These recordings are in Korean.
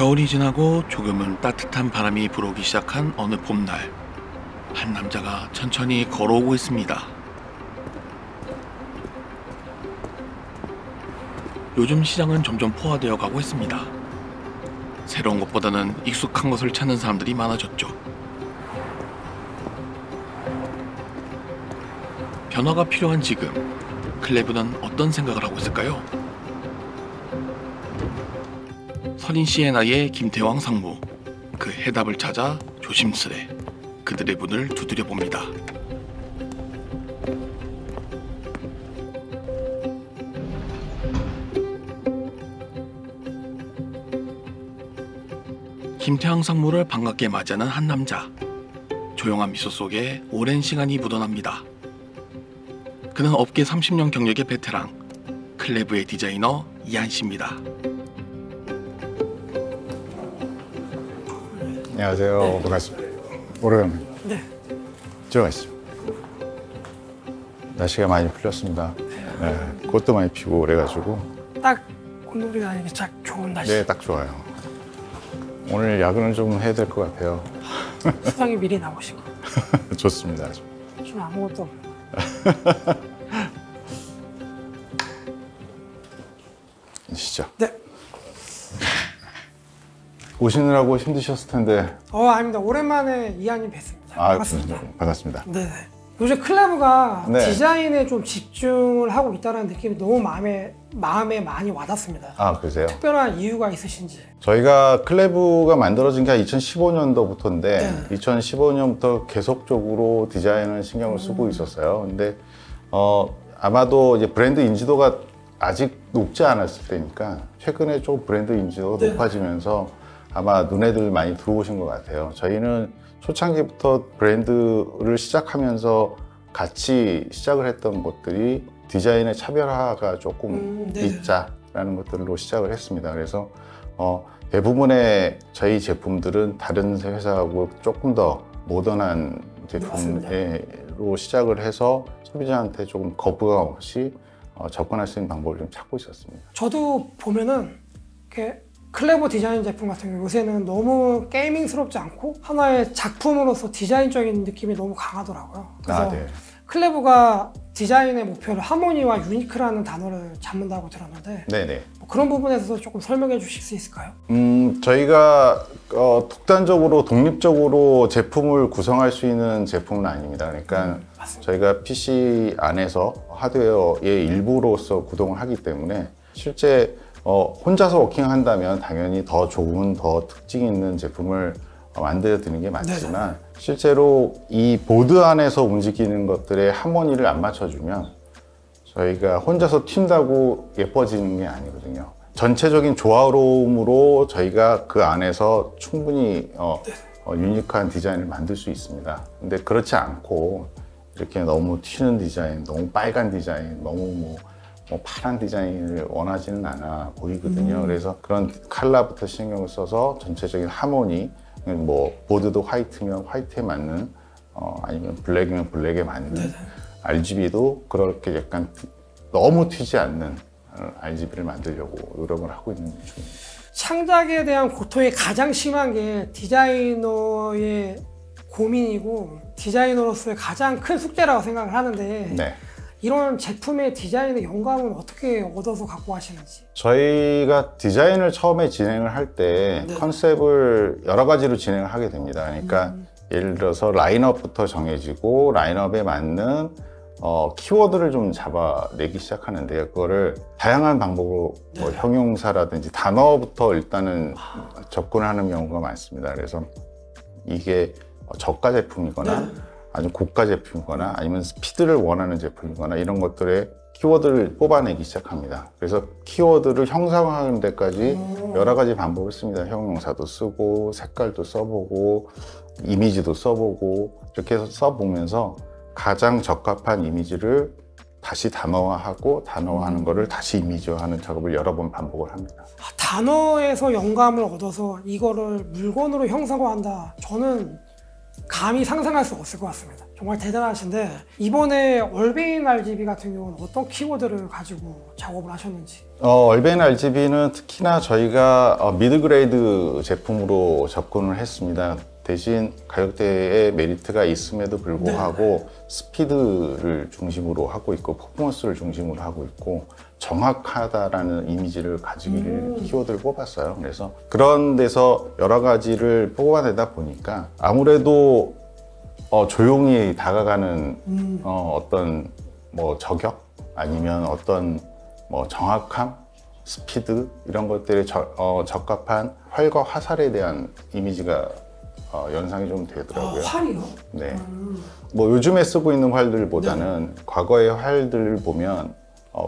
겨울이 지나고 조금은 따뜻한 바람이 불어오기 시작한 어느 봄날, 한 남자가 천천히 걸어오고 있습니다. 요즘 시장은 점점 포화되어 가고 있습니다. 새로운 것보다는 익숙한 것을 찾는 사람들이 많아졌죠. 변화가 필요한 지금, 클레브는 어떤 생각을 하고 있을까요? 서린 씨의 나이에 김태왕 상무, 그 해답을 찾아 조심스레 그들의 문을 두드려 봅니다. 김태왕 상무를 반갑게 맞이하는 한 남자. 조용한 미소 속에 오랜 시간이 묻어납니다. 그는 업계 30년 경력의 베테랑, 클레브의 디자이너 이한 씨입니다. 안녕하세요. 네. 반갑습니다. 오래간만에. 네. 들어가시죠. 날씨가 많이 풀렸습니다. 네, 꽃도 많이 피고 그래가지고. 딱 오늘이 다니기 딱 좋은 날씨. 네, 딱 좋아요. 오늘 야근을 좀 해야 될 것 같아요. 수상이 미리 나오시고. 좋습니다. 좀 아무것도 없고. 시죠. 네. 오시느라고 힘드셨을 텐데. 아닙니다. 오랜만에 이한님 뵀습니다. 반갑습니다. 반갑습니다. 네. 요즘 클레브가 네. 디자인에 좀 집중을 하고 있다는 느낌이 너무 마음에 많이 와닿습니다. 아, 그러세요? 특별한 이유가 있으신지. 저희가 클레브가 만들어진 게 2015년도부터인데 네. 2015년부터 계속적으로 디자인을 신경을 쓰고 있었어요. 근데 아마도 이제 브랜드 인지도가 아직 높지 않았을 때니까 최근에 좀 브랜드 인지도가 네. 높아지면서 아마 눈에들 많이 들어오신 것 같아요. 저희는 초창기부터 브랜드를 시작하면서 같이 시작을 했던 것들이 디자인의 차별화가 조금 있자라는 것들로 시작을 했습니다. 그래서 대부분의 저희 제품들은 다른 회사하고 조금 더 모던한 제품으로 시작을 해서 소비자한테 조금 거부감 없이 접근할 수 있는 방법을 좀 찾고 있었습니다. 저도 보면은 이렇게 클레버 디자인 제품 같은 경우 요새는 너무 게이밍스럽지 않고 하나의 작품으로서 디자인적인 느낌이 너무 강하더라고요. 그래서 네. 클레버가 디자인의 목표를 하모니와 유니크라는 단어를 잡는다고 들었는데 네네. 그런 부분에서 조금 설명해 주실 수 있을까요? 저희가 독단적으로 독립적으로 제품을 구성할 수 있는 제품은 아닙니다. 그러니까 저희가 PC 안에서 하드웨어의 일부로서 구동을 하기 때문에 실제 혼자서 워킹한다면 당연히 더 좋은, 더 특징 있는 제품을 만들어 드리는 게 맞지만 실제로 이 보드 안에서 움직이는 것들의 하모니를 안 맞춰주면 저희가 혼자서 튄다고 예뻐지는 게 아니거든요. 전체적인 조화로움으로 저희가 그 안에서 충분히 유니크한 디자인을 만들 수 있습니다. 근데 그렇지 않고 이렇게 너무 튀는 디자인, 너무 빨간 디자인, 너무 파란 디자인을 원하지는 않아 보이거든요. 그래서 그런 컬러부터 신경을 써서 전체적인 하모니, 보드도 화이트면 화이트에 맞는, 아니면 블랙이면 블랙에 맞는, RGB도 그렇게 약간 너무 튀지 않는 RGB를 만들려고 노력을 하고 있는 중입니다. 창작에 대한 고통이 가장 심한 게 디자이너의 고민이고 디자이너로서의 가장 큰 숙제라고 생각을 하는데 네. 이런 제품의 디자인의 영감은 어떻게 얻어서 갖고 하시는지? 저희가 디자인을 처음에 진행을 할 때 컨셉을 여러 가지로 진행을 하게 됩니다. 그러니까 예를 들어서 라인업부터 정해지고 라인업에 맞는 키워드를 좀 잡아내기 시작하는데요. 그거를 다양한 방법으로 형용사라든지 단어부터 일단은 접근하는 경우가 많습니다. 그래서 이게 저가 제품이거나 아주 고가 제품이거나 아니면 스피드를 원하는 제품이거나 이런 것들의 키워드를 뽑아내기 시작합니다. 그래서 키워드를 형상화하는 데까지 여러 가지 방법을 씁니다. 형용사도 쓰고 색깔도 써보고 이미지도 써보고 이렇게 해서 써보면서 가장 적합한 이미지를 다시 단어화하고 단어화하는 거를 다시 이미지화하는 작업을 여러 번 반복을 합니다. 단어에서 영감을 얻어서 이거를 물건으로 형상화한다. 저는 감히 상상할 수 없을 것 같습니다. 정말 대단하신데 이번에 얼베인 RGB 같은 경우는 어떤 키워드를 가지고 작업을 하셨는지. 얼베인 RGB는 특히나 저희가 미드그레이드 제품으로 접근을 했습니다. 대신 가격대에 메리트가 있음에도 불구하고 스피드를 중심으로 하고 있고 퍼포먼스를 중심으로 하고 있고 정확하다라는 이미지를 가지기를 키워드를 뽑았어요. 그래서 그런 데서 여러 가지를 뽑아내다 보니까 아무래도 조용히 다가가는 어떤 뭐 저격 아니면 어떤 뭐 정확함, 스피드 이런 것들에 적합한 활과 화살에 대한 이미지가 연상이 좀 되더라고요. 활이요? 네. 뭐 요즘에 쓰고 있는 활들보다는 과거의 활들을 보면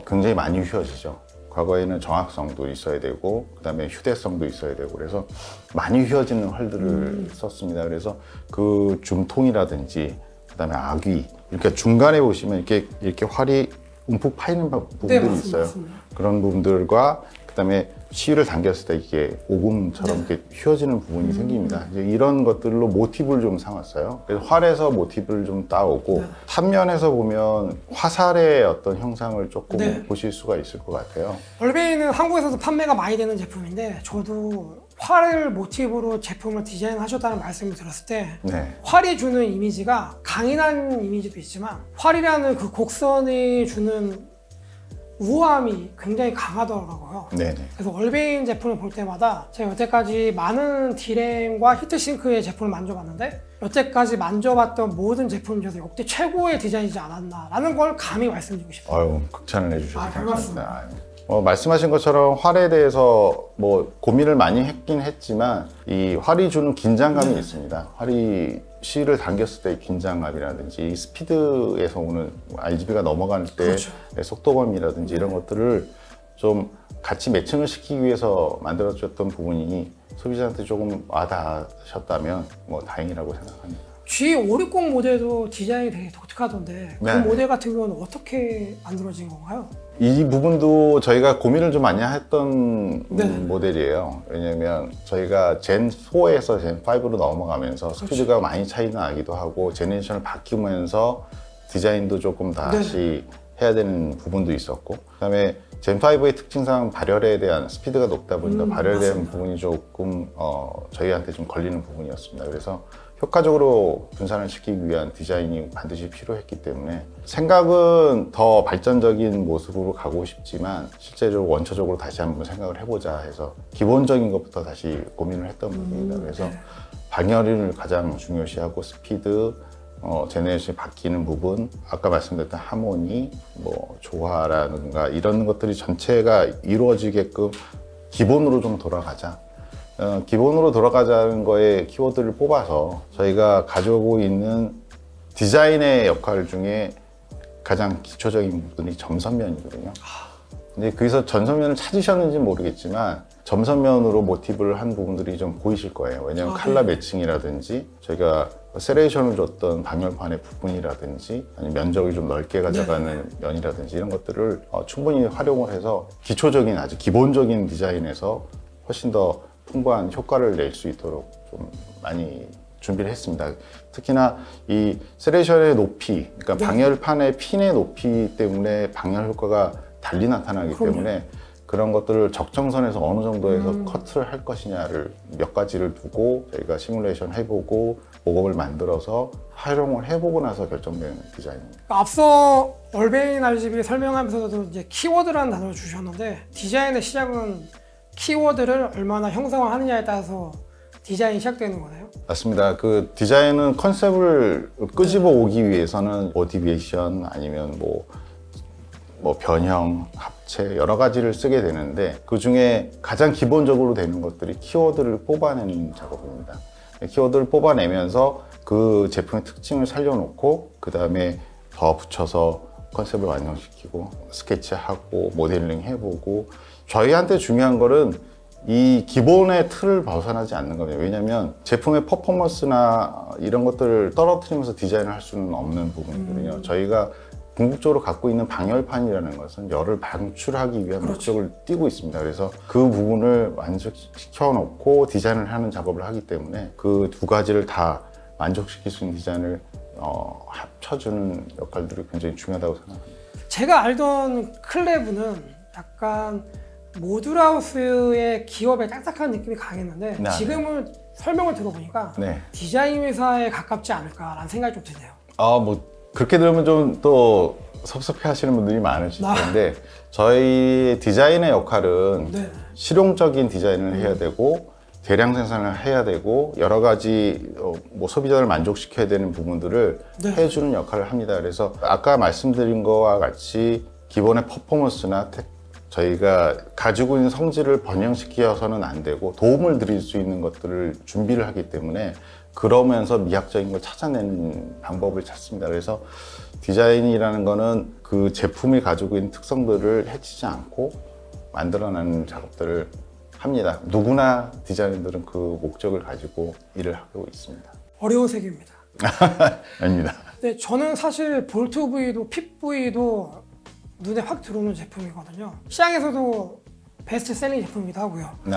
굉장히 많이 휘어지죠. 과거에는 정확성도 있어야 되고 그다음에 휴대성도 있어야 되고 그래서 많이 휘어지는 활들을 썼습니다. 그래서 그 줌통이라든지 그다음에 악위 이렇게 중간에 보시면 이렇게 활이 움푹 파이는 부분들이 맞습니다, 있어요. 맞습니다. 그런 부분들과 그다음에 시위를 당겼을 때 이게 오금처럼 이렇게 휘어지는 부분이 생깁니다. 이제 이런 것들로 모티브를 좀 삼았어요. 그래서 활에서 모티브를 좀 따오고 삼면에서 보면 화살의 어떤 형상을 조금 보실 수가 있을 것 같아요. 얼베인은 한국에서도 판매가 많이 되는 제품인데 저도 활을 모티브로 제품을 디자인하셨다는 말씀을 들었을 때 활이 주는 이미지가 강인한 이미지도 있지만 활이라는 그 곡선이 주는 우아함이 굉장히 강하더라고요. 그래서 얼베인 제품을 볼 때마다 제가 여태까지 많은 디램과 히트싱크의 제품을 만져봤는데 여태까지 만져봤던 모든 제품 중에서 역대 최고의 디자인이지 않았나라는 걸 감히 말씀드리고 싶어요. 아유, 극찬을 해주셔서 감사합니다. 말씀하신 것처럼 활에 대해서 뭐 고민을 많이 했긴 했지만 이 활이 주는 긴장감이 있습니다. 활이 시를 당겼을 때의 긴장감이라든지 스피드에서 오는 RGB가 넘어갈 때 속도감이라든지 이런 것들을 좀 같이 매칭을 시키기 위해서 만들어졌던 부분이 소비자한테 조금 와닿으셨다면 뭐 다행이라고 생각합니다. G560 모델도 디자인이 되게 독특하던데 그 모델 같은 경우는 어떻게 만들어진 건가요? 이 부분도 저희가 고민을 좀 많이 했던 모델이에요. 왜냐면 저희가 젠 4에서 젠 5로 넘어가면서 스피드가 많이 차이 나기도 하고 제네레이션을 바뀌면서 디자인도 조금 다시 해야 되는 부분도 있었고 그다음에 젠 5의 특징상 발열에 대한 스피드가 높다 보니까 발열에 대한 부분이 조금 저희한테 좀 걸리는 부분이었습니다. 그래서 효과적으로 분산을 시키기 위한 디자인이 반드시 필요했기 때문에 생각은 더 발전적인 모습으로 가고 싶지만 실제적으로 원초적으로 다시 한번 생각을 해보자 해서 기본적인 것부터 다시 고민을 했던 부분입니다. 그래서 방열을 가장 중요시하고 스피드, 제네레이션이 바뀌는 부분, 아까 말씀드렸던 하모니, 뭐 조화라든가 이런 것들이 전체가 이루어지게끔 기본으로 좀 돌아가자. 기본으로 돌아가자는 거에 키워드를 뽑아서 저희가 가지고 있는 디자인의 역할 중에 가장 기초적인 부분이 점선면이거든요. 근데 거기서 점선면을 찾으셨는지는 모르겠지만 점선면으로 모티브를 한 부분들이 좀 보이실 거예요. 왜냐하면 컬러 매칭이라든지 저희가 세레이션을 줬던 방열판의 부분이라든지 아니면 면적을 좀 넓게 가져가는 면이라든지 이런 것들을 충분히 활용을 해서 기초적인 아주 기본적인 디자인에서 훨씬 더 풍부한 효과를 낼 수 있도록 좀 많이 준비를 했습니다. 특히나 이 세레이션의 높이, 그러니까 방열판의 핀의 높이 때문에 방열 효과가 달리 나타나기 때문에 그런 것들을 적정선에서 어느 정도에서 커트를 할 것이냐를 몇 가지를 두고 저희가 시뮬레이션 해보고 모범을 만들어서 활용을 해보고 나서 결정된 디자인입니다. 앞서 얼베인 RGB 설명하면서도 이제 키워드라는 단어를 주셨는데 디자인의 시작은 키워드를 얼마나 형상화하느냐에 따라서 디자인이 시작되는 거네요? 맞습니다. 그 디자인은 컨셉을 끄집어 오기 위해서는 모티베이션 아니면 뭐 변형, 합체 여러 가지를 쓰게 되는데 그 중에 가장 기본적으로 되는 것들이 키워드를 뽑아내는 작업입니다. 키워드를 뽑아내면서 그 제품의 특징을 살려놓고 그 다음에 더 붙여서 컨셉을 완성시키고 스케치하고 모델링 해보고 저희한테 중요한 거는 이 기본의 틀을 벗어나지 않는 겁니다. 왜냐하면 제품의 퍼포먼스나 이런 것들을 떨어뜨리면서 디자인을 할 수는 없는 부분이거든요. 저희가 궁극적으로 갖고 있는 방열판이라는 것은 열을 방출하기 위한 목적을 띠고 있습니다. 그래서 그 부분을 완성시켜 놓고 디자인을 하는 작업을 하기 때문에 그 두 가지를 다 만족시킬 수 있는 디자인을 합쳐주는 역할들이 굉장히 중요하다고 생각합니다. 제가 알던 클레브는 약간 모듈하우스의 기업의 딱딱한 느낌이 강했는데 네. 지금은 설명을 들어보니까 네. 디자인 회사에 가깝지 않을까라는 생각이 좀 드네요. 뭐 그렇게 들으면 좀 또 섭섭해 하시는 분들이 많으실 텐데 저희 디자인의 역할은 네. 실용적인 디자인을 해야 되고 대량 생산을 해야 되고 여러 가지 뭐 소비자를 만족시켜야 되는 부분들을 네. 해주는 역할을 합니다. 그래서 아까 말씀드린 거와 같이 기본의 퍼포먼스나 저희가 가지고 있는 성질을 변형시켜서는 안 되고 도움을 드릴 수 있는 것들을 준비를 하기 때문에 그러면서 미학적인 걸 찾아내는 방법을 찾습니다. 그래서 디자인이라는 거는 그 제품이 가지고 있는 특성들을 해치지 않고 만들어내는 작업들을 합니다. 누구나 디자이너들은 그 목적을 가지고 일을 하고 있습니다. 어려운 세계입니다. 아닙니다. 네, 저는 사실 볼트 V도 핏 V도 눈에 확 들어오는 제품이거든요. 시장에서도 베스트 셀링 제품이기도 하고요. 네.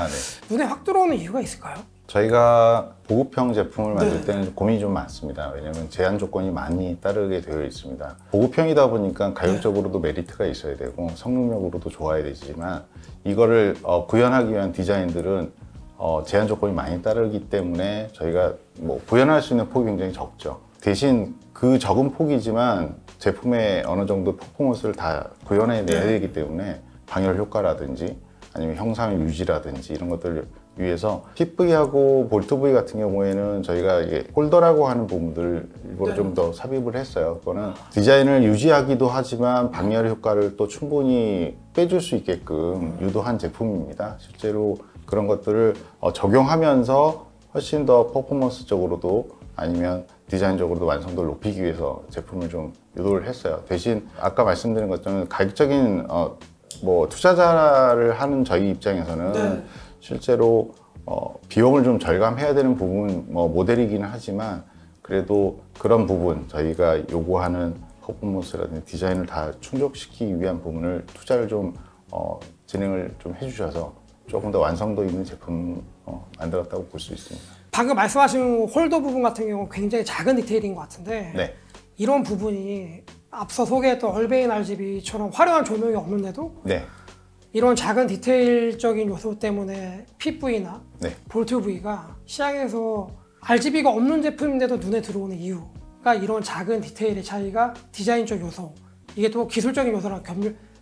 눈에 확 들어오는 이유가 있을까요? 저희가 보급형 제품을 만들 네. 때는 고민이 좀 많습니다. 왜냐하면 제한 조건이 많이 따르게 되어 있습니다. 보급형이다 보니까 가격적으로도 메리트가 있어야 되고 성능력으로도 좋아야 되지만 이거를 구현하기 위한 디자인들은 제한 조건이 많이 따르기 때문에 저희가 뭐 구현할 수 있는 폭이 굉장히 적죠. 대신 그 적은 폭이지만 제품의 어느 정도 퍼포먼스를 다 구현해내야 되기 때문에 방열 효과라든지 아니면 형상의 유지라든지 이런 것들을 위해서 핏V하고 볼트V 같은 경우에는 저희가 이게 홀더라고 하는 부분들을 일부러 좀 더 삽입을 했어요. 그거는 디자인을 유지하기도 하지만 방열 효과를 또 충분히 빼줄 수 있게끔 유도한 제품입니다. 실제로 그런 것들을 적용하면서 훨씬 더 퍼포먼스적으로도 아니면 디자인적으로도 완성도를 높이기 위해서 제품을 좀 유도를 했어요. 대신 아까 말씀드린 것처럼 가격적인 뭐 투자자를 하는 저희 입장에서는 네. 실제로 비용을 좀 절감해야 되는 부분 모델이기는 하지만 그래도 그런 부분 저희가 요구하는 퍼포먼스라든지 디자인을 다 충족시키기 위한 부분을 투자를 좀 진행을 좀 해주셔서 조금 더 완성도 있는 제품 만들었다고 볼 수 있습니다. 방금 말씀하신 홀더 부분 같은 경우 굉장히 작은 디테일인 것 같은데 네. 이런 부분이 앞서 소개했던 얼베인 RGB처럼 화려한 조명이 없는데도 네. 이런 작은 디테일적인 요소 때문에 핏V나 네. 볼트 V가 시장에서 RGB가 없는 제품인데도 눈에 들어오는 이유가 이런 작은 디테일의 차이가 디자인적 요소, 이게 또 기술적인 요소랑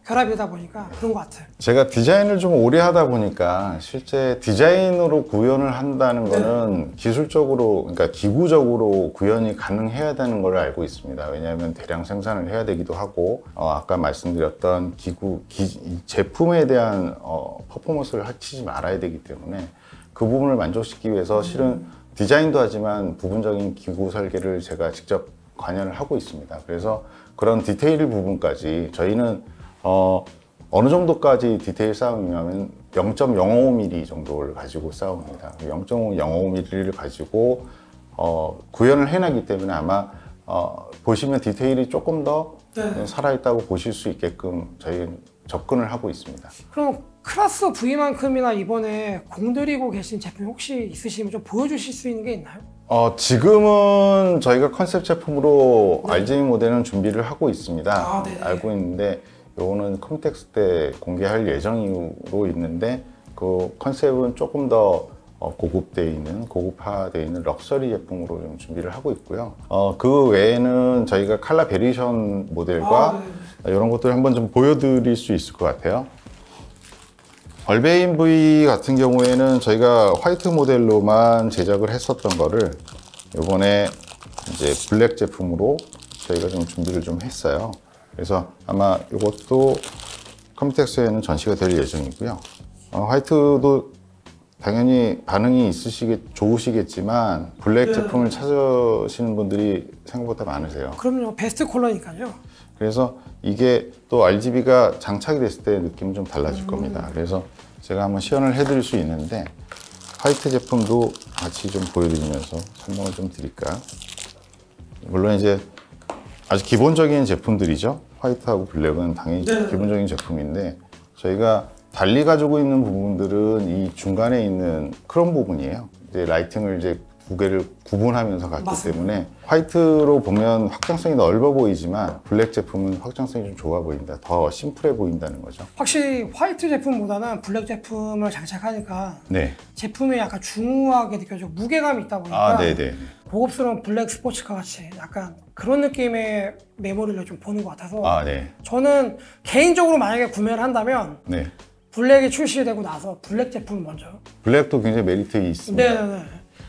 결합이다 보니까 그런 것 같아요. 제가 디자인을 좀 오래 하다 보니까 실제 디자인으로 구현을 한다는 거는 기술적으로, 그러니까 기구적으로 구현이 가능해야 되는 걸 알고 있습니다. 왜냐하면 대량 생산을 해야 되기도 하고 아까 말씀드렸던 제품에 대한 퍼포먼스를 해치지 말아야 되기 때문에 그 부분을 만족시키기 위해서 실은 디자인도 하지만 부분적인 기구 설계를 제가 직접 관여를 하고 있습니다. 그래서 그런 디테일 부분까지 저희는 어느 정도까지 디테일 싸움이냐면 0.05mm 정도를 가지고 싸웁니다. 0.05mm를 가지고 구현을 해내기 때문에 아마 보시면 디테일이 조금 더 살아있다고 보실 수 있게끔 저희는 접근을 하고 있습니다. 그럼 클래스 V만큼이나 이번에 공들이고 계신 제품 혹시 있으시면 좀 보여주실 수 있는 게 있나요? 지금은 저희가 컨셉 제품으로 RGB 모델은 준비를 하고 있습니다. 알고 있는데 요거는 컴텍스 때 공개할 예정으로 있는데 그 컨셉은 조금 더 고급화되어 있는 럭셔리 제품으로 좀 준비를 하고 있고요. 그 외에는 저희가 컬러 베리에이션 모델과 이런 것들을 한번 좀 보여드릴 수 있을 것 같아요. 얼베인 V 같은 경우에는 저희가 화이트 모델로만 제작을 했었던 거를 이번에 이제 블랙 제품으로 저희가 좀 준비를 좀 했어요. 그래서 아마 이것도 컴텍스에는 전시가 될 예정이고요. 화이트도 당연히 반응이 좋으시겠지만 블랙 제품을 찾으시는 분들이 생각보다 많으세요. 그럼요. 베스트 컬러니까요. 그래서 이게 또 RGB가 장착이 됐을 때 느낌이 좀 달라질 겁니다. 그래서 제가 한번 시연을 해드릴 수 있는데 화이트 제품도 같이 좀 보여드리면서 설명을 좀 드릴까요? 물론 이제 아주 기본적인 제품들이죠. 화이트하고 블랙은 당연히 기본적인 제품인데 저희가 달리 가지고 있는 부분들은 이 중간에 있는 크롬 부분이에요. 이제 라이팅을 이제 두 개를 구분하면서 갔기 맞습니다. 때문에 화이트로 보면 확장성이 넓어 보이지만 블랙 제품은 확장성이 좀 좋아 보인다. 더 심플해 보인다는 거죠. 확실히 화이트 제품보다는 블랙 제품을 장착하니까 네. 제품이 약간 중후하게 느껴지고 무게감이 있다 보니까 아, 네네. 고급스러운 블랙 스포츠카 같이 약간 그런 느낌의 메모리를 좀 보는 것 같아서 아, 네. 저는 개인적으로 만약에 구매를 한다면 네. 블랙이 출시되고 나서 블랙 제품을 먼저. 블랙도 굉장히 메리트 있습니다. 네네네.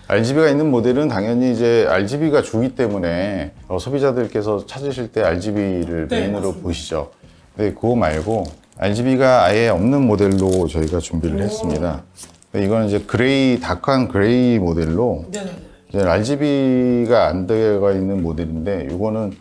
RGB가 있는 모델은 당연히 이제 RGB가 주기 때문에 소비자들께서 찾으실 때 RGB를 네, 메인으로 맞습니다. 보시죠. 근데 그거 말고 RGB가 아예 없는 모델로 저희가 준비를 했습니다. 이거는 이제 그레이, 다크한 그레이 모델로 네네네. 이제 RGB가 안 들어가 있는 모델인데 이거는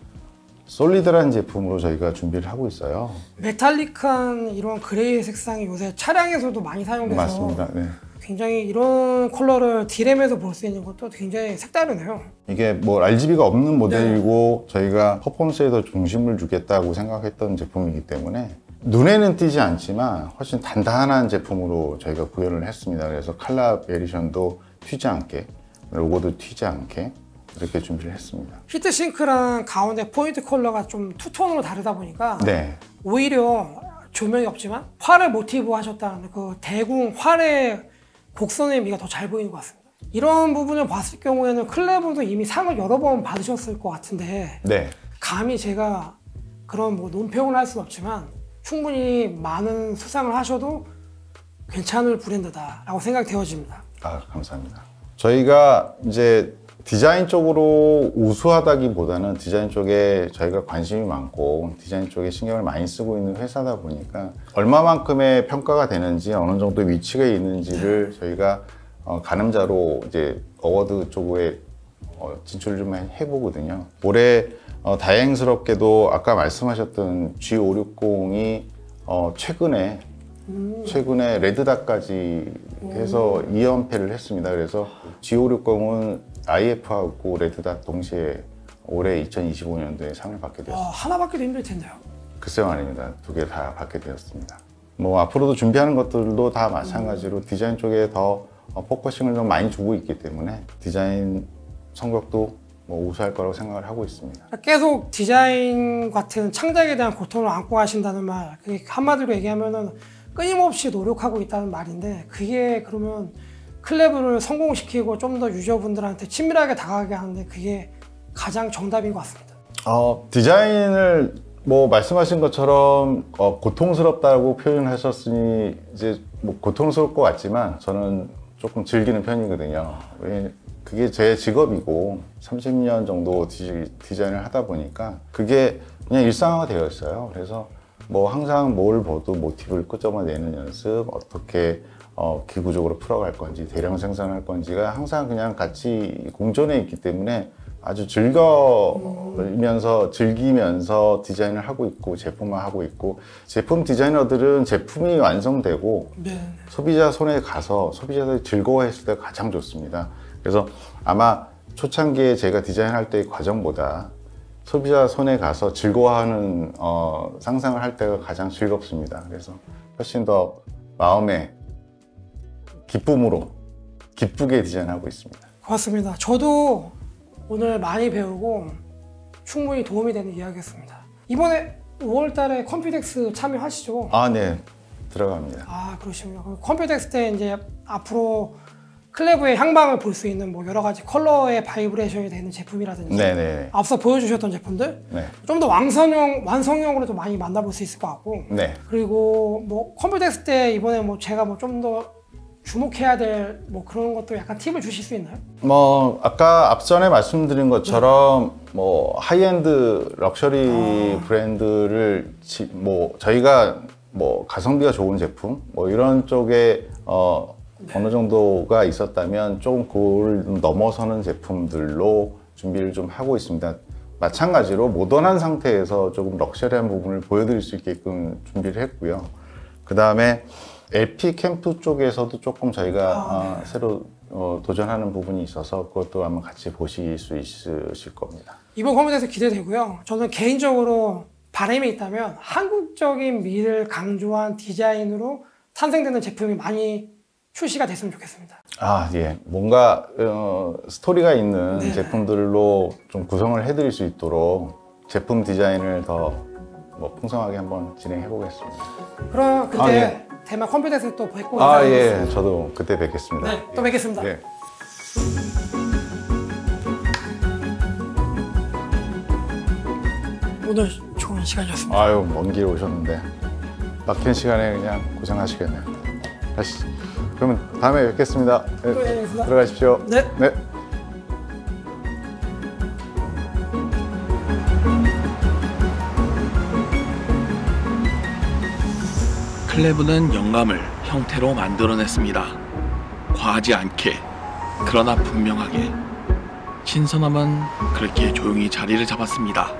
솔리드라는 제품으로 저희가 준비를 하고 있어요. 메탈릭한 이런 그레이 색상이 요새 차량에서도 많이 사용돼서 맞습니다. 네. 굉장히 이런 컬러를 디램에서 볼 수 있는 것도 굉장히 색다르네요. 이게 뭐 RGB가 없는 모델이고 저희가 퍼포먼스에 더 중심을 주겠다고 생각했던 제품이기 때문에 눈에는 띄지 않지만 훨씬 단단한 제품으로 저희가 구현을 했습니다. 그래서 컬러 베리션도 튀지 않게, 로고도 튀지 않게 이렇게 준비를 했습니다. 히트싱크랑 가운데 포인트 컬러가 좀 투톤으로 다르다 보니까 네, 오히려 조명이 없지만 활을 모티브 하셨다는 그 대궁 활의 곡선의 미가 더 잘 보이는 것 같습니다. 이런 부분을 봤을 경우에는 클레브도 이미 상을 여러 번 받으셨을 것 같은데 네. 감히 제가 그런 뭐 논평을 할 수는 없지만 충분히 많은 수상을 하셔도 괜찮을 브랜드다라고 생각이 되어집니다. 아, 감사합니다. 저희가 이제 디자인 쪽으로 우수하다기보다는 디자인 쪽에 저희가 관심이 많고 디자인 쪽에 신경을 많이 쓰고 있는 회사다 보니까 얼마만큼의 평가가 되는지 어느 정도 위치가 있는지를 저희가 가늠자로 이제 어워드 쪽에 진출을 좀 해보거든요. 올해 다행스럽게도 아까 말씀하셨던 G560이 최근에 레드닷까지 해서 2연패를 했습니다. 그래서 G560은 IF하고 레드닷 동시에 올해 2025년도에 상을 받게 되었습니다. 하나 받기도 힘들 텐데요. 글쎄요, 아닙니다. 두 개 다 받게 되었습니다. 뭐 앞으로도 준비하는 것들도 다 마찬가지로 디자인 쪽에 더 포커싱을 좀 많이 주고 있기 때문에 디자인 성적도 뭐 우수할 거라고 생각을 하고 있습니다. 계속 디자인 같은 창작에 대한 고통을 안고 가신다는 말, 그게 한마디로 얘기하면은 끊임없이 노력하고 있다는 말인데 그게 그러면 클레브를 성공시키고 좀 더 유저분들한테 친밀하게 다가가게 하는데 그게 가장 정답인 것 같습니다. 디자인을 뭐 말씀하신 것처럼 고통스럽다고 표현하셨으니 이제 뭐 고통스러울 것 같지만 저는 조금 즐기는 편이거든요. 그게 제 직업이고 30년 정도 디자인을 하다 보니까 그게 그냥 일상화가 되어 있어요. 그래서 뭐 항상 뭘 봐도 모티브를 끄집어내는 연습, 어떻게 기구적으로 풀어갈 건지, 대량 생산할 건지가 항상 그냥 같이 공존해 있기 때문에 아주 즐기면서 디자인을 하고 있고 제품을 하고 있고 제품 디자이너들은 제품이 완성되고 네. 소비자 손에 가서 소비자들이 즐거워했을 때가 가장 좋습니다. 그래서 아마 초창기에 제가 디자인할 때의 과정보다 소비자 손에 가서 즐거워하는 상상을 할 때가 가장 즐겁습니다. 그래서 훨씬 더 마음의 기쁨으로 기쁘게 디자인하고 있습니다. 고맙습니다. 저도 오늘 많이 배우고 충분히 도움이 되는 이야기였습니다. 이번에 5월달에 컴퓨텍스 참여하시죠? 아, 네, 들어갑니다. 아, 그러시군요. 컴퓨텍스 때 이제 앞으로 클레브의 향방을 볼 수 있는 뭐 여러 가지 컬러의 바이브레이션이 되는 제품이라든지 네네. 앞서 보여주셨던 제품들 네. 좀 더 완성형으로 좀 많이 만나볼 수 있을 것 같고 네. 그리고 뭐 컴퓨텍스 때 이번에 뭐 제가 뭐 좀 더 주목해야 될 뭐 그런 것도 약간 팁을 주실 수 있나요? 뭐 아까 앞전에 말씀드린 것처럼 뭐 하이엔드 럭셔리 브랜드를 뭐 저희가 뭐 가성비가 좋은 제품 뭐 이런 쪽에 어느 정도가 있었다면 조금 그걸 넘어서는 제품들로 준비를 좀 하고 있습니다. 마찬가지로 모던한 상태에서 조금 럭셔리한 부분을 보여드릴 수 있게끔 준비를 했고요. 그 다음에 LP 캠프 쪽에서도 조금 저희가 새로 도전하는 부분이 있어서 그것도 한번 같이 보실 수 있으실 겁니다. 이번 컴퓨터에서 기대되고요. 저는 개인적으로 바람이 있다면 한국적인 미를 강조한 디자인으로 탄생되는 제품이 많이 출시가 됐으면 좋겠습니다. 예. 뭔가 스토리가 있는 네. 제품들로 좀 구성을 해드릴 수 있도록 제품 디자인을 더 풍성하게 한번 진행해 보겠습니다. 그럼 그때 예. 대만 컴퓨터에서 또 뵙고 예. 저도 그때 뵙겠습니다. 네, 또 뵙겠습니다. 예. 오늘 좋은 시간이었습니다. 아유, 먼 길 오셨는데 막힌 시간에 그냥 고생하시겠네요. 다시 그러면 다음에 뵙겠습니다. 네, 또 뵙겠습니다. 들어가십시오. 네. 네. 클레브는 영감을 형태로 만들어냈습니다. 과하지 않게, 그러나 분명하게. 신선함은 그렇게 조용히 자리를 잡았습니다.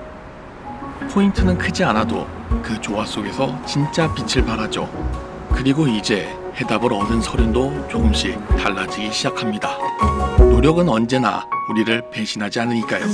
포인트는 크지 않아도 그 조화 속에서 진짜 빛을 발하죠. 그리고 이제 해답을 얻은 서른도 조금씩 달라지기 시작합니다. 노력은 언제나 우리를 배신하지 않으니까요.